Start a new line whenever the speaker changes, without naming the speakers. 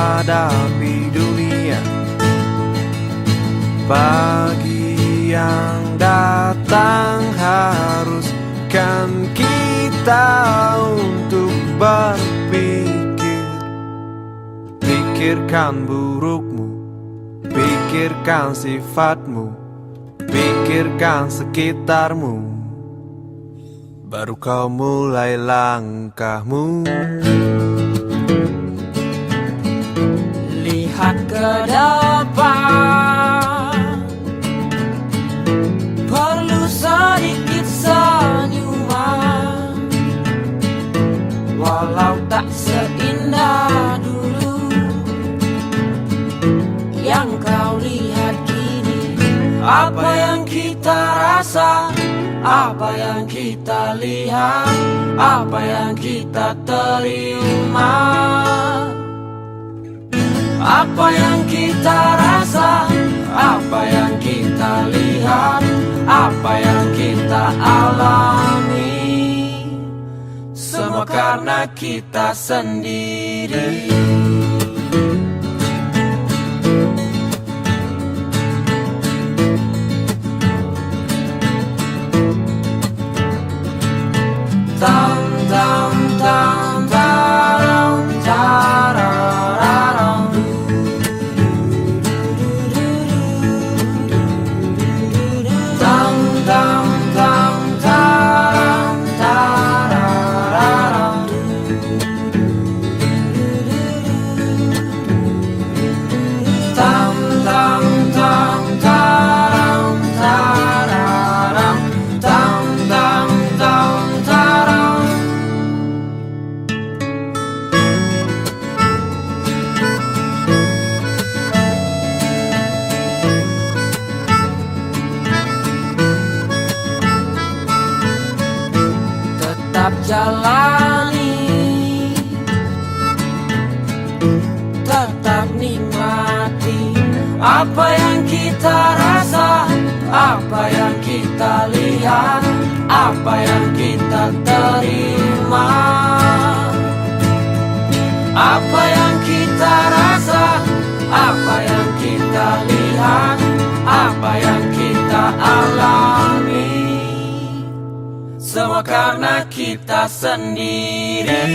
hadapi dunia. Pagi yang datang haruskan kita untuk berpikir. Pikirkan burukmu, pikirkan sifatmu, pikirkan sekitarmu, baru kau mulai langkahmu.
Lihat ke depan, perlu sedikit senyuman, walau tak seindah dulu yang kau lihat kini. Apa yang kita rasa, apa yang kita lihat, apa yang kita terima, apa yang kita rasa, apa yang kita lihat, apa yang kita alami, semua karena kita sendiri. Tam tam tam taram tarararam, tam tam tam taram tarararam, tam tam tam taram tarararam, tam tam tam taram. Tetap jalani, tetap nikmati apa yang kita rasa, apa yang kita lihat, apa yang kita terima, apa yang kita rasa, apa yang kita lihat, apa yang kita alami, semua karena kita sendiri.